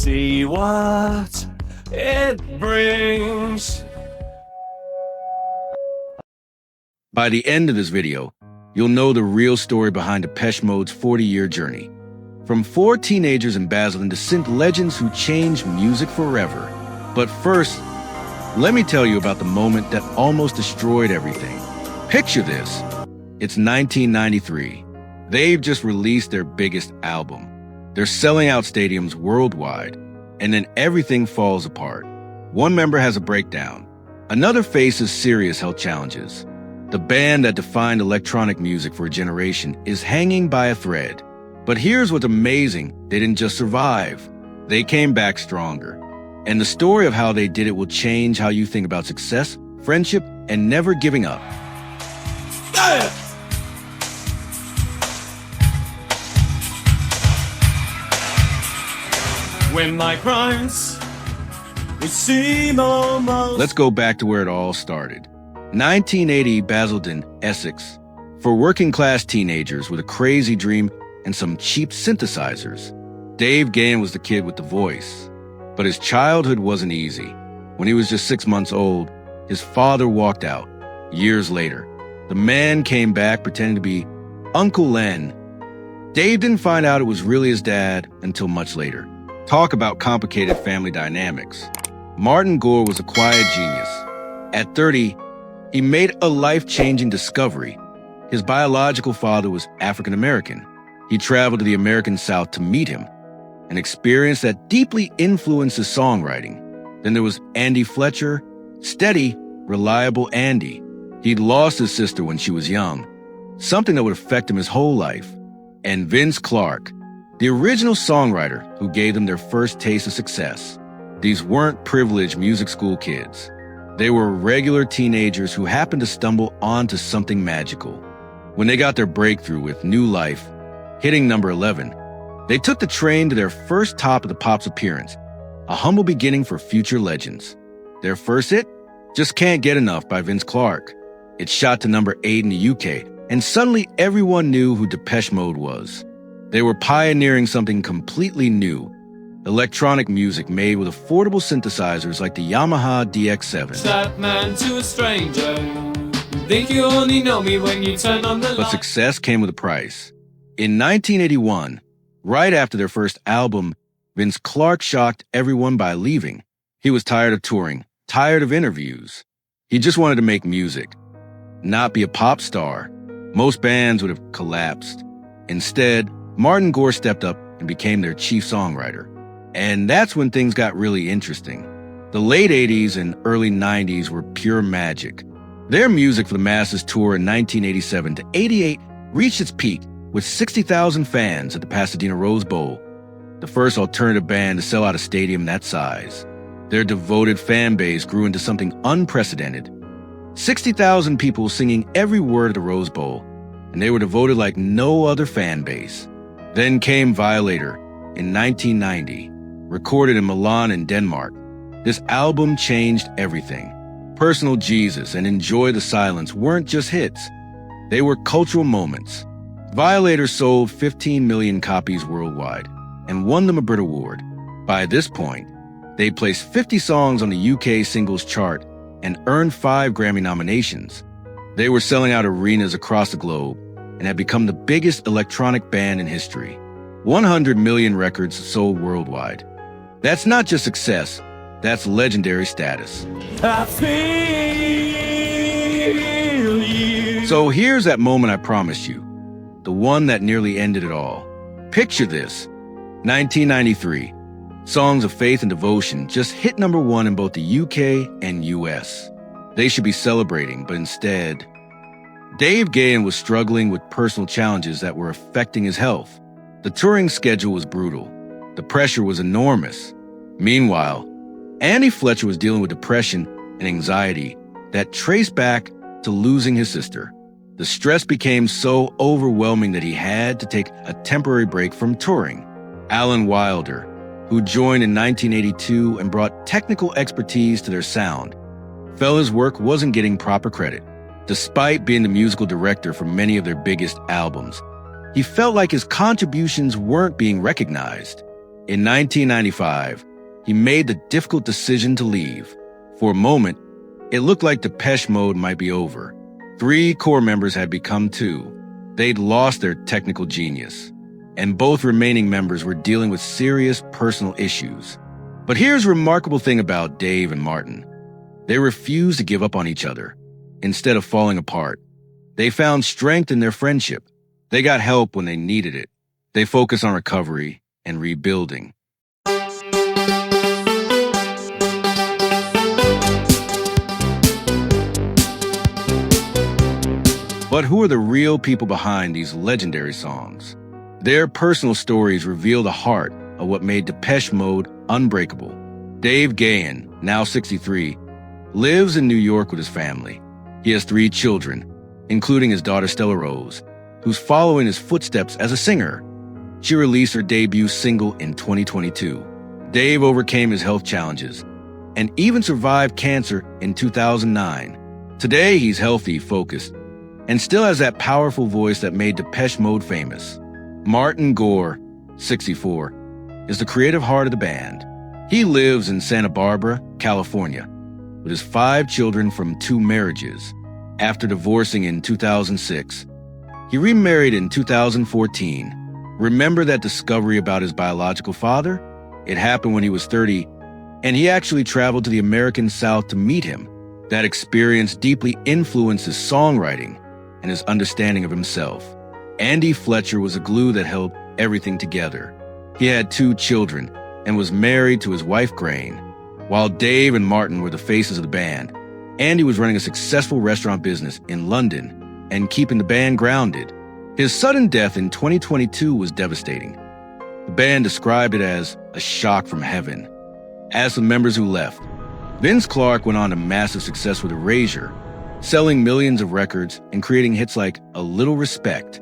see what it brings. By the end of this video, you'll know the real story behind Depeche Mode's 40-year journey. From 4 teenagers in Basildon to synth legends who changed music forever. But first, let me tell you about the moment that almost destroyed everything. Picture this. It's 1993. They've just released their biggest album. They're selling out stadiums worldwide, and then everything falls apart. One member has a breakdown. Another faces serious health challenges. The band that defined electronic music for a generation is hanging by a thread. But here's what's amazing. They didn't just survive. They came back stronger. And the story of how they did it will change how you think about success, friendship, and never giving up. When my crimes seem almost... Let's go back to where it all started. 1980, Basildon, Essex. For working-class teenagers with a crazy dream and some cheap synthesizers. Dave Gahan was the kid with the voice. But his childhood wasn't easy. When he was just 6 months old, his father walked out. Years later, the man came back pretending to be Uncle Len. Dave didn't find out it was really his dad until much later. Talk about complicated family dynamics. Martin Gore was a quiet genius. At 30, he made a life-changing discovery. His biological father was African American. He traveled to the American South to meet him, an experience that deeply influenced his songwriting. Then there was Andy Fletcher, steady, reliable Andy. He'd lost his sister when she was young, something that would affect him his whole life. And Vince Clarke, the original songwriter who gave them their first taste of success. These weren't privileged music school kids. They were regular teenagers who happened to stumble onto something magical. When they got their breakthrough with New Life, hitting number 11, they took the train to their first Top of the Pops appearance, a humble beginning for future legends. Their first hit? Just Can't Get Enough by Vince Clarke. It shot to number 8 in the UK, and suddenly everyone knew who Depeche Mode was. They were pioneering something completely new, electronic music made with affordable synthesizers like the Yamaha DX7. That man to a stranger. You think you only know me when you turn on the light. But success came with a price. In 1981, right after their first album, Vince Clarke shocked everyone by leaving. He was tired of touring, tired of interviews. He just wanted to make music, not be a pop star. Most bands would have collapsed. Instead, Martin Gore stepped up and became their chief songwriter. And that's when things got really interesting. The late 80s and early 90s were pure magic. Their Music for the Masses tour in 1987 to 88 reached its peak with 60,000 fans at the Pasadena Rose Bowl, the first alternative band to sell out a stadium that size. Their devoted fan base grew into something unprecedented. 60,000 people singing every word of the Rose Bowl, and they were devoted like no other fan base. Then came Violator in 1990, recorded in Milan and Denmark. This album changed everything. Personal Jesus and Enjoy the Silence weren't just hits. They were cultural moments. Violator sold 15 million copies worldwide and won them a Brit Award. By this point, they placed 50 songs on the UK singles chart and earned 5 Grammy nominations. They were selling out arenas across the globe and had become the biggest electronic band in history. 100 million records sold worldwide. That's not just success, that's legendary status. I feel you. So here's that moment I promised you, the one that nearly ended it all. Picture this. 1993. Songs of Faith and Devotion just hit number 1 in both the UK and US. They should be celebrating, but instead, Dave Gahan was struggling with personal challenges that were affecting his health. The touring schedule was brutal. The pressure was enormous. Meanwhile, Andy Fletcher was dealing with depression and anxiety that traced back to losing his sister. The stress became so overwhelming that he had to take a temporary break from touring. Alan Wilder, who joined in 1982 and brought technical expertise to their sound, felt his work wasn't getting proper credit. Despite being the musical director for many of their biggest albums, he felt like his contributions weren't being recognized. In 1995, he made the difficult decision to leave. For a moment, it looked like Depeche Mode might be over. 3 core members had become 2. They'd lost their technical genius, and both remaining members were dealing with serious personal issues. But here's a remarkable thing about Dave and Martin. They refused to give up on each other. Instead of falling apart, they found strength in their friendship. They got help when they needed it. They focused on recovery and rebuilding. But who are the real people behind these legendary songs? Their personal stories reveal the heart of what made Depeche Mode unbreakable. Dave Gahan, now 63, lives in New York with his family. He has 3 children, including his daughter Stella Rose, who's following his footsteps as a singer. She released her debut single in 2022. Dave overcame his health challenges and even survived cancer in 2009. Today, he's healthy, focused, and still has that powerful voice that made Depeche Mode famous. Martin Gore, 64, is the creative heart of the band. He lives in Santa Barbara, California, with his 5 children from 2 marriages. After divorcing in 2006, he remarried in 2014. Remember that discovery about his biological father? It happened when he was 30, and he actually traveled to the American South to meet him. That experience deeply influenced his songwriting and his understanding of himself. Andy Fletcher was a glue that held everything together. He had 2 children and was married to his wife, Grain. While Dave and Martin were the faces of the band, Andy was running a successful restaurant business in London and keeping the band grounded. His sudden death in 2022 was devastating. The band described it as a shock from heaven. As for the members who left, Vince Clarke went on to massive success with Erasure, selling millions of records and creating hits like A Little Respect.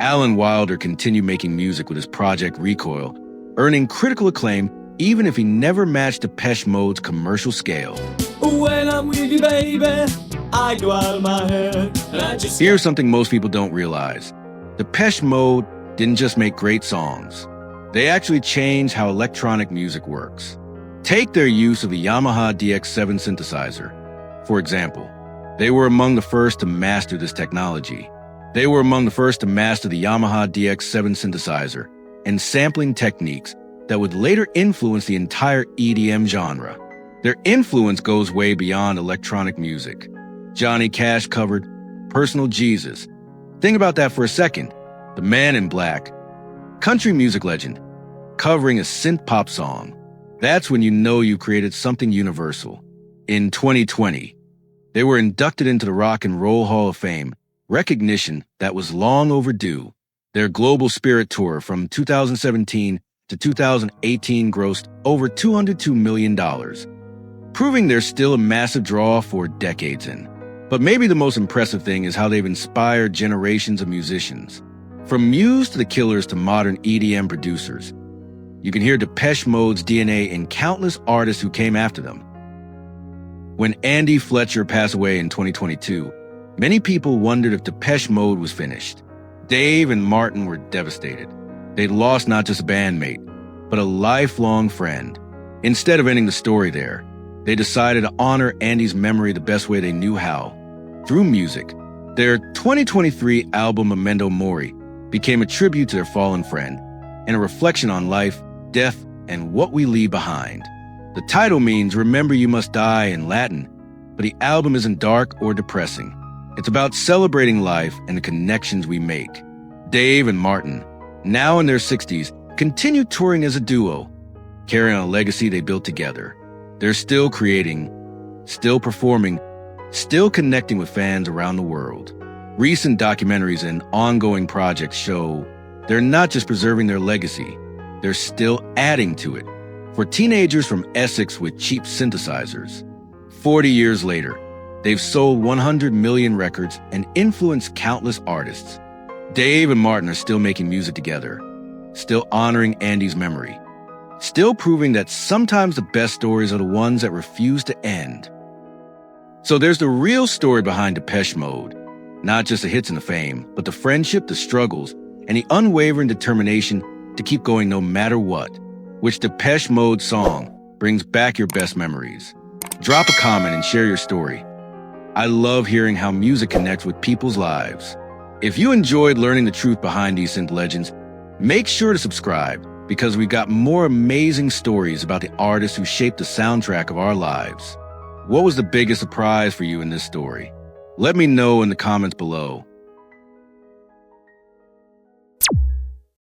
Alan Wilder continued making music with his project Recoil, earning critical acclaim even if he never matched Depeche Mode's commercial scale. When I'm with you, baby, I go out of my head. Here's something most people don't realize. Depeche Mode didn't just make great songs. They actually changed how electronic music works. Take their use of the Yamaha DX7 synthesizer. For example, they were among the first to master this technology. They were among the first to master the Yamaha DX7 synthesizer and sampling techniques that would later influence the entire EDM genre. Their influence goes way beyond electronic music. Johnny Cash covered Personal Jesus. Think about that for a second. The Man in Black, country music legend, covering a synth pop song. That's when you know you created something universal. In 2020, they were inducted into the Rock and Roll Hall of Fame, recognition that was long overdue. Their Global Spirit Tour from 2017 to 2018 grossed over $202 million, proving they're still a massive draw for decades in. But maybe the most impressive thing is how they've inspired generations of musicians. From Muse to the Killers to modern EDM producers, you can hear Depeche Mode's DNA in countless artists who came after them. When Andy Fletcher passed away in 2022, many people wondered if Depeche Mode was finished. Dave and Martin were devastated. They'd lost not just a bandmate, but a lifelong friend. Instead of ending the story there, they decided to honor Andy's memory the best way they knew how, through music. Their 2023 album Memento Mori became a tribute to their fallen friend and a reflection on life, death, and what we leave behind. The title means "Remember You Must Die" in Latin, but the album isn't dark or depressing. It's about celebrating life and the connections we make. Dave and Martin, now in their 60s, continue touring as a duo, carrying on a legacy they built together. They're still creating, still performing, still connecting with fans around the world. Recent documentaries and ongoing projects show they're not just preserving their legacy, they're still adding to it. For teenagers from Essex with cheap synthesizers, 40 years later, they've sold 100 million records and influenced countless artists. Dave and Martin are still making music together, still honoring Andy's memory, still proving that sometimes the best stories are the ones that refuse to end. So there's the real story behind Depeche Mode, not just the hits and the fame, but the friendship, the struggles, and the unwavering determination to keep going no matter what. Which Depeche Mode song brings back your best memories? Drop a comment and share your story. I love hearing how music connects with people's lives. If you enjoyed learning the truth behind these synth legends, make sure to subscribe because we got more amazing stories about the artists who shaped the soundtrack of our lives. What was the biggest surprise for you in this story? Let me know in the comments below.